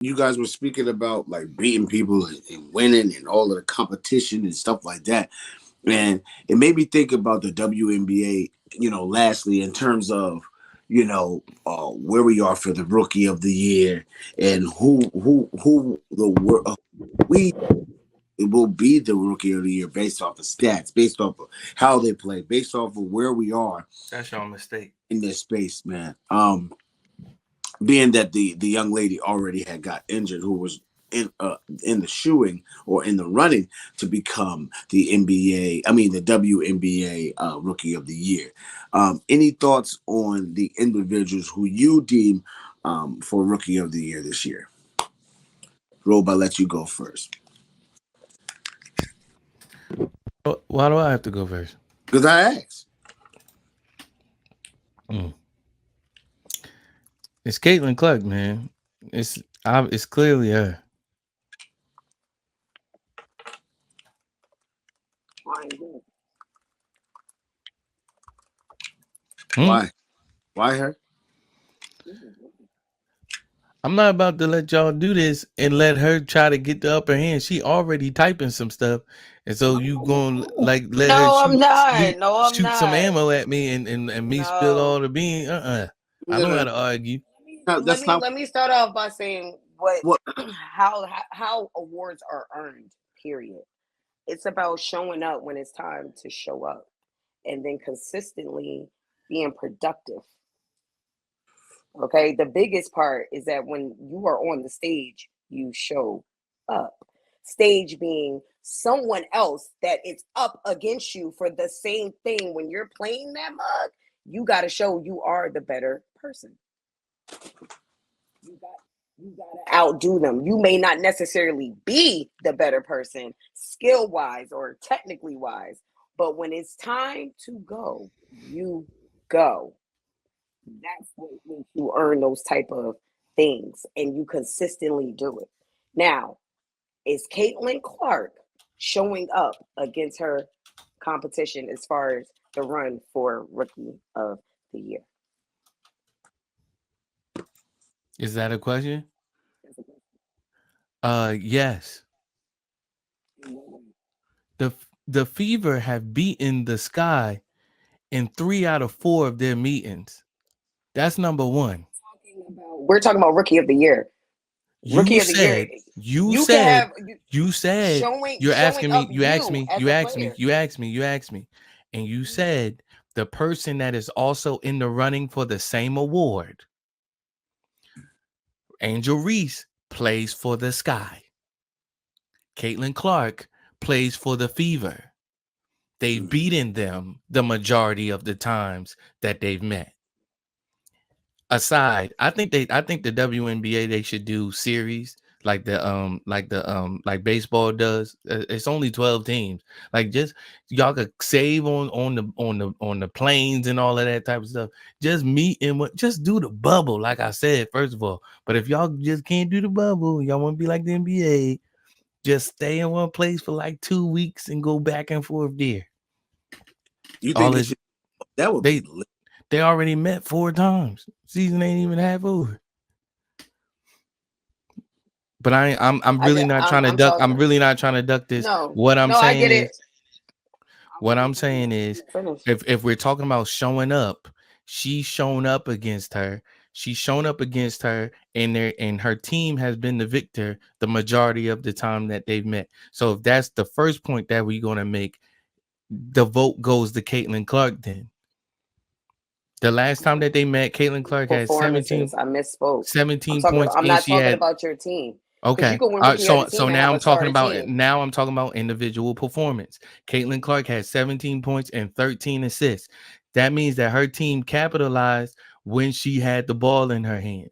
you guys were speaking about like beating people and winning and all of the competition and stuff like that. And it made me think about the WNBA, lastly, in terms of, where we are for the rookie of the year and we it will be the rookie of the year based off of stats, based off of how they play, based off of where we are That's your mistake. in this space, man. Being that the young lady already had got injured, who was in the shoeing or in the running to become the the WNBA Rookie of the Year. Any thoughts on the individuals who you deem for Rookie of the Year this year? Rob, I let you go first Why do I have to go first? because I asked. Mm. It's Caitlin Clark, man. It's clearly her. Hmm? Why? Why her? I'm not about to let y'all do this and let her try to get the upper hand. She already typing some stuff, and so you going like let her No, I'm not. No, I'm shoot some not. ammo at me and me spill No. all the beans. I No, know no, how to argue. no, Let that's me not let me start off by saying what what. how awards are earned. Period. It's about showing up when it's time to show up, and then consistently being productive. Okay, the biggest part is that when you are on the stage, you show up. Stage being someone else that is up against you for the same thing. When you're playing that mug, you got to show you are the better person. You got you got to outdo them. You may not necessarily be the better person, skill wise or technically wise, but when it's time to go, you go. That's what makes you earn those type of things, and you consistently do it. Now, is Caitlin Clark showing up against her competition as far as the run for Rookie of the Year? Is that a question? Yes. The the Fever have beaten the Sky in 3 out of 4 of their meetings. That's number one. We're talking about Rookie of the Year. Rookie You of the Year, said, you you can said, have you said, showing you're showing asking me, up you as a player. you asked me, and you said the person that is also in the running for the same award, Angel Reese, plays for the Sky. Caitlin Clark plays for the Fever. They've beaten them the majority of the times that they've met. Aside, I think the WNBA they should do series like baseball does. It's only 12 teams. Like just y'all could save on the planes and all of that type of stuff. Just meet and just do the bubble, like I said, first of all. But if y'all just can't do the bubble, y'all want to be like the NBA, just stay in one place for like 2 weeks and go back and forth there. You All think it this should? That would be they lit. they already met 4 times. Season ain't even half over. But I'm really not trying to I'm duck. I'm talking. really not trying to duck this. No, What I'm no, I saying get it. is, what I'm saying is, Finish. if we're talking about showing up, she's shown up against her. She's shown up against her, and her team has been the victor the majority of the time that they've met. So if that's the first point that we're gonna make, the vote goes to Caitlin Clark. Then the last time that they met, Caitlin Clark had Performances. I misspoke. I'm 17 talking. points, I'm and not she talking had about your team because you okay. can win Rookie of the So Team and have a sorry team. now I'm talking about individual performance. Caitlin Clark had 17 points and 13 assists. That means that her team capitalized when she had the ball in her hands.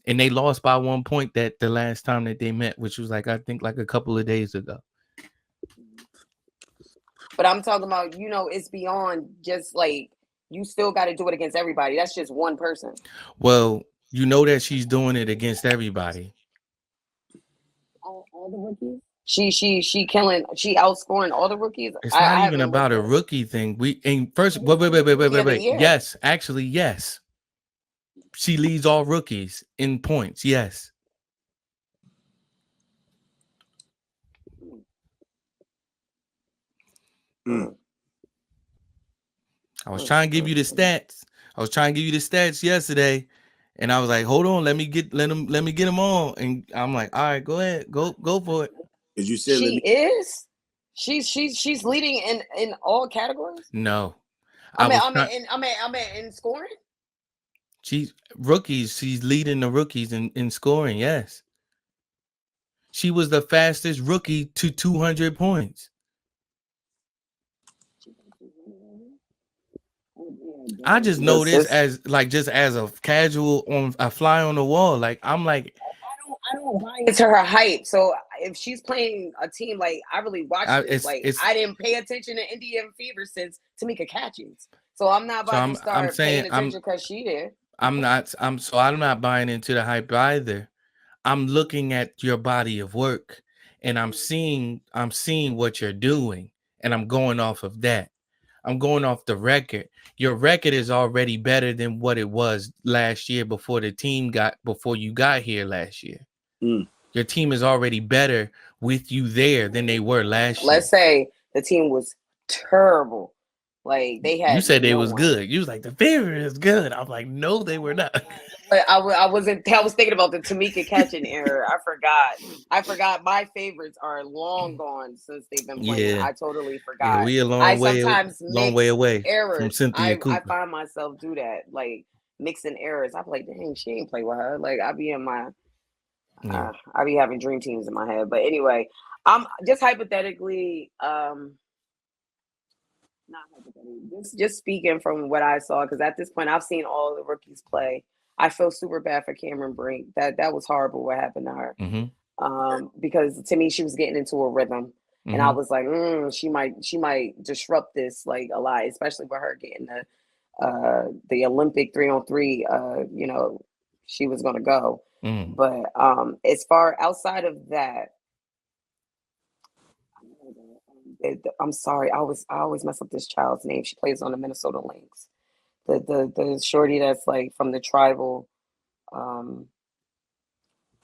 And they lost by 1 point that the last time that they met, which was like I think like a couple of days ago. But I'm talking about, it's beyond just like you still got to do it against everybody. That's just one person. Well, you know that she's doing it against everybody. All the rookies. She killing. She outscoring all the rookies. It's I not even haven't about a listened. rookie thing. We and first Rookie of the wait. year. Yes, actually, yes. She leads all rookies in points. Yes. Mm. I was trying to give you the stats. I was trying to give you the stats yesterday, and I was like, "Hold on, let me get them on." And I'm like, "All right, go ahead, go for it." As you said, She is. She's leading in all categories. No, I I mean, was I trying. mean, in, I mean, I mean, in scoring. She's rookies. She's leading the rookies in scoring. Yes, she was the fastest rookie to 200 points. I just know this as like just as a casual on a fly on the wall. Like I'm like, I don't buy into her hype. So if she's playing a team, like I really watched this. Like it's I didn't pay attention to Indian Fever since Tamika Catchings. So I'm not so about to I'm start saying paying attention because she did. I'm not buying into the hype either. I'm looking at your body of work and I'm seeing what you're doing and I'm going off of that. I'm going off the record. Your record is already better than what it was last year before you got here last year. Mm. Your team is already better with you there than they were last year. Let's say the team was terrible. Like they had You said they was one. good. You was like the Fever is good. I'm like, no, they were not. But I was thinking about the Tamika Catching era. I forgot my favorites are long gone since they've been playing. Yeah. I totally forgot. Yeah, we a I sometimes long mix way away errors. from Cynthia I Cooper. find myself do that, like mixing errors. I'm like, dang, she ain't play with her. Like I be in my I be having dream teams in my head. But anyway, I'm just hypothetically, not hypothetically, just speaking from what I saw, because at this point I've seen all the rookies play. I feel super bad for Cameron Brink. That was horrible what happened to her. Because to me she was getting into a rhythm. And I was like, she might disrupt this like a lot, especially with her getting the Olympic 3-on-3. She was gonna go. But as far outside of that, I'm sorry, I always mess up this child's name. She plays on the Minnesota Lynx. The shorty that's like from the tribal.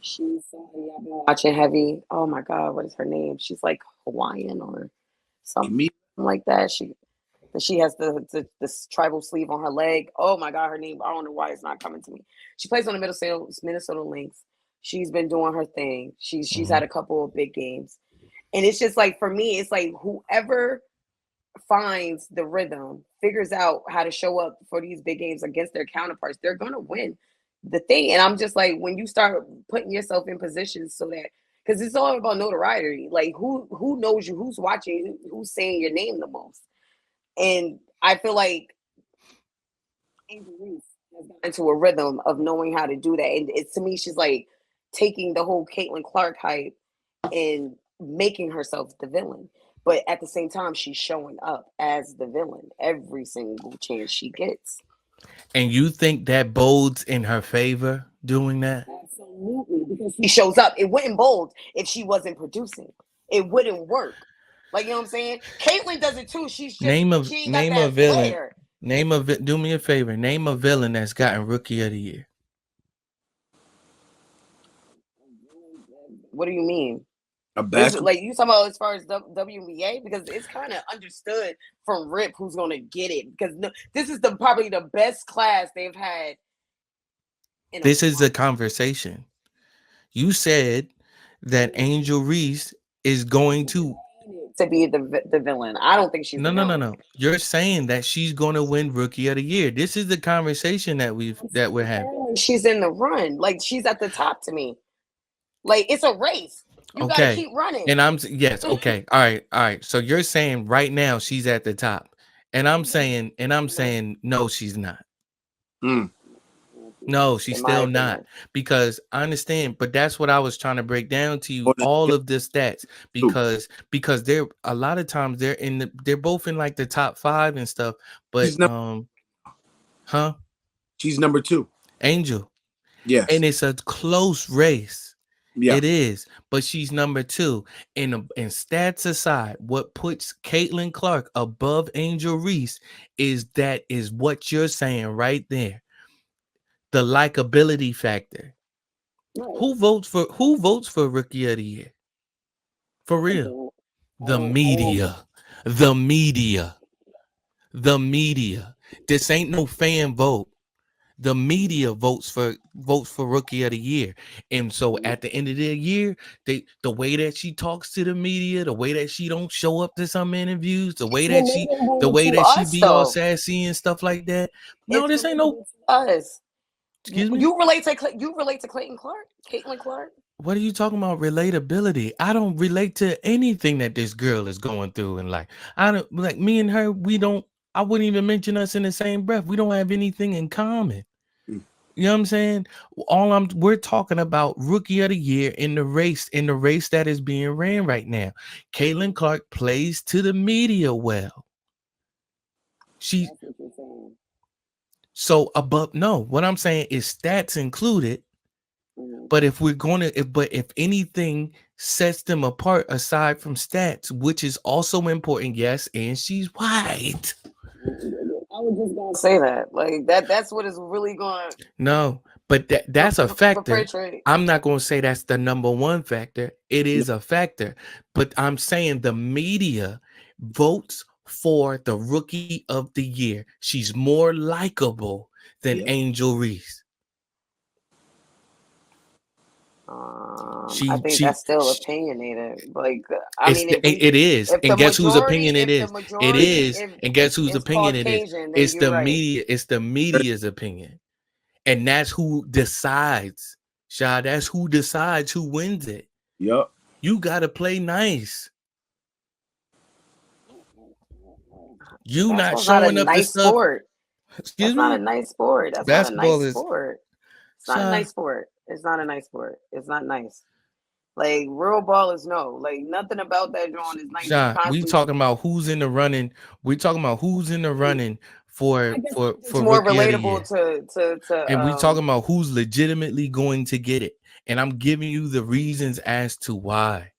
She's somebody I've been watching heavy. Oh my God, what is her name? She's like Hawaiian or something like that. She has the tribal sleeve on her leg. Oh my God, her name. I don't know why it's not coming to me. She plays on the Minnesota Lynx. She's been doing her thing. She's had a couple of big games. And it's just like, for me, it's like whoever finds the rhythm, figures out how to show up for these big games against their counterparts, they're going to win the thing. And I'm just like, when you start putting yourself in positions so that, because it's all about notoriety, like who knows you, who's watching, who's saying your name the most. And I feel like Angel Reese has gotten into a rhythm of knowing how to do that. And it's, to me, she's like taking the whole Caitlin Clark hype and making herself the villain. But at the same time, she's showing up as the villain every single chance she gets. And you think that bodes in her favor doing that? Absolutely, because she shows up. It wouldn't bold if she wasn't producing. It wouldn't work. Like, you know what I'm saying? Caitlyn does it too. She's just she ain't got that flair. Do me a favor. Name a villain that's gotten Rookie of the Year. What do you mean? A like you talking about as far as WNBA, because it's kind of understood from Rip who's going to get it, because this is probably the best class they've had. This is the conversation. You said that Angel Reese is going to be the villain. I don't think she's no. You're saying that she's going to win Rookie of the Year. This is the conversation that we're having. She's in the run. Like, she's at the top to me. Like, it's a race. You gotta keep running. And okay. All right. So you're saying right now she's at the top. And I'm saying no, she's not. No, she's still not, because I understand, but that's what I was trying to break down to you, all of the stats, because they're a lot of times they're both in like the top 5 and stuff, but she's number 2. Angel. Yes. And it's a close race. Yeah. It is, but she's number 2. And stats aside, what puts Caitlin Clark above Angel Reese is what you're saying right there. The likability factor. Right. Who votes for Rookie of the Year? For real. The media. The media. The media. This ain't no fan vote. The media votes for rookie of the year. And so at the end of the year, the way that she talks to the media, the way that she don't show up to some interviews, the way that she us, be all though. sassy and stuff like that. No, It's this ain't no. us. Excuse me. You relate to Caitlin Clark? What are you talking about? Relatability? I don't relate to anything that this girl is going through in life. I don't like me and her. We don't. I wouldn't even mention us in the same breath. We don't have anything in common. You know what I'm saying? We're talking about rookie of the year in the race that is being ran right now. Caitlin Clark plays to the media well. So above what I'm saying is stats included. But if if anything sets them apart aside from stats, which is also important, yes, and she's white. I was just gonna say that. Like that's what is really going. No, but that's a factor. Perpetrate. I'm not going to say that's the number one factor. It is a factor, but I'm saying the media votes for the rookie of the year. She's more likable than Angel Reese. I think that's still opinionated. Like, I mean, it is. And guess whose opinion it is? It is. And guess whose opinion it is? It's the media. It's the media's opinion. And that's who decides, Sha. That's who decides who wins it. Yep. You gotta play nice. You not showing up to stuff. Excuse me? Not a nice sport. That's basketball not a nice sport. It's not a nice sport. It's not a nice sport. It's not nice. Like real ball is no. Like nothing about that drawing is nice. Sha, we talking about who's in the running. We talking about who's in the running for more relatable to and we talking about who's legitimately going to get it. And I'm giving you the reasons as to why.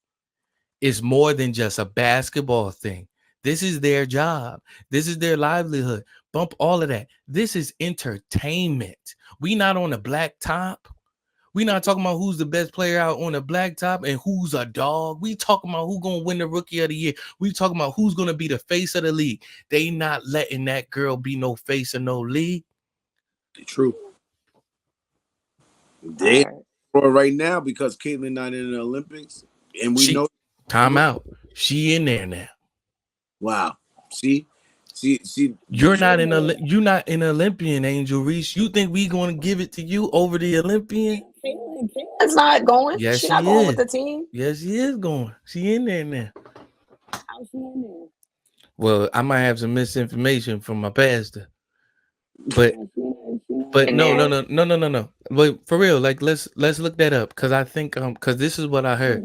It's more than just a basketball thing. This is their job. This is their livelihood. Bump all of that. This is entertainment. We not on a black top. We not talking about who's the best player out on the black top and who's a dog. We talking about who's gonna win the rookie of the year. We talking about who's gonna be the face of the league. They not letting that girl be no face of no league. True. They right now because Caitlin not in the Olympics, and we know time out. She in there now. Wow. See. You're not an Olympian, Angel Reese. You think we gonna give it to you over the Olympian? It's not going. Yes, she's not going with the team. Yes, she is going. She in there now. How's she in there? Well, I might have some misinformation from my pastor, but no. But for real, like let's look that up because I think because this is what I heard.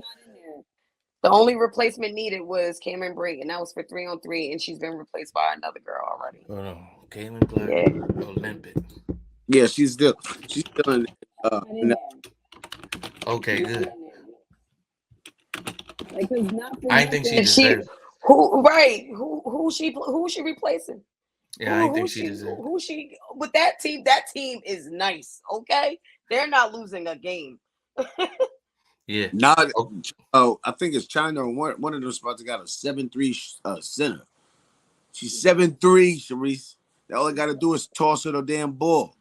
The only replacement needed was Cameron Brink, and that was for 3-on-3, and she's been replaced by another girl already. Oh, Caitlin Clark, Olympic. Yeah, she's still in. Okay, good. I think she deserves. Who she replacing? Yeah, I think she deserves. Who she with that team? That team is nice. Okay, they're not losing a game. Yeah. Not. I think it's China. One of those spots got a 7'3" center. She's 7'3", Sharice. All I got to do is toss her the damn ball.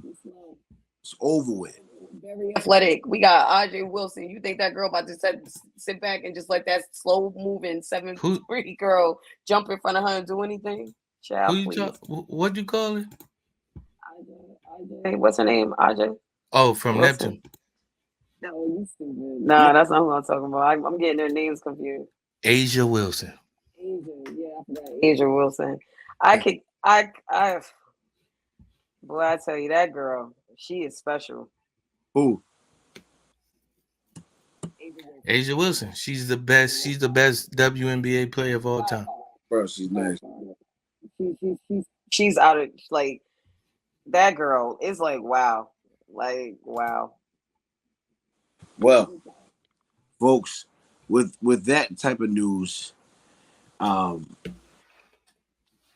It's over with. Very athletic. We got AJ Wilson. You think that girl about to sit back and just let that slow moving 7'3" girl jump in front of her and do anything? Child, what'd you call it? AJ. What's her name? AJ. Oh, from Wilson. Neptune. No, you stupid. Nah, that's not what I'm talking about. I'm getting their names confused. Asia Wilson. Asia Wilson. Boy, I tell you, that girl, she is special. Who? Asia Wilson. She's the best. She's the best WNBA player of all time. Bro, she's nice. She's out of like that girl is like wow. Like wow. Well, folks, with that type of news, so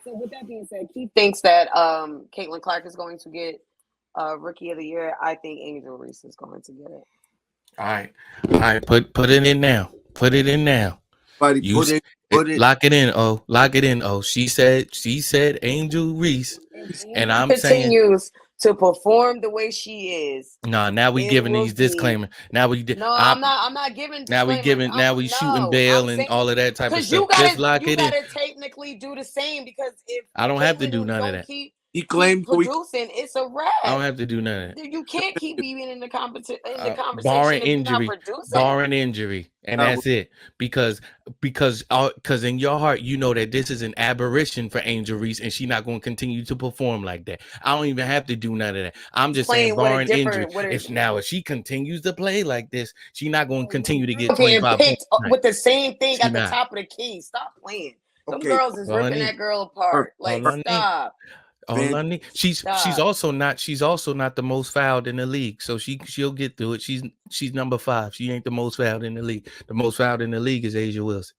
with that being said, Keith thinks that Caitlin Clark is going to get Rookie of the Year. I think Angel Reese is going to get it. All right. Put it in now. Put it in now. Lock it in. Oh, lock it in. Oh, she said Angel Reese, and I'm saying continues to perform the way she is. nah. Now we it giving will these be- disclaimers. Now we did. No, I'm not giving Now we disclaimers. giving. Now we shooting bail and all of that type of Because stuff. you Just lock it in. gotta technically do the same, because if I don't have to Caitlyn do none of don't that. keep He claimed producing, it's a wrap. I don't have to do none of that. You can't keep being in the conversation Barring if you're not injury, producing. and that's it. Because in your heart you know that this is an aberration for Angel Reese, and she's not going to continue to perform like that. I don't even have to do none of that. I'm just saying, barring injury, if she continues to play like this, she's not going to continue to get 25 points with the same thing at the top of the key. Stop playing. Some girls is ripping that girl apart. Like, stop. She's also not the most fouled in the league, so she'll get through it. She's number 5. She ain't the most fouled in the league. The most fouled in the league is Asia Wilson,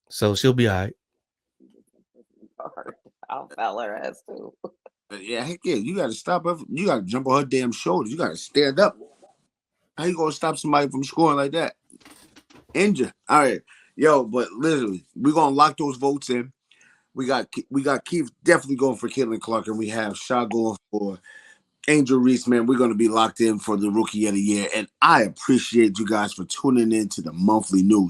so she'll be all right. I'll foul her ass too. Yeah, heck yeah, you gotta stop her. You gotta jump on her damn shoulders. You gotta stand up. How you gonna stop somebody from scoring like that? Injure. All right, yo, but literally, we're gonna lock those votes in. We got Keith definitely going for Caitlin Clark, and we have Shaw going for Angel Reese. Man, we're going to be locked in for the Rookie of the Year, and I appreciate you guys for tuning in to the monthly news.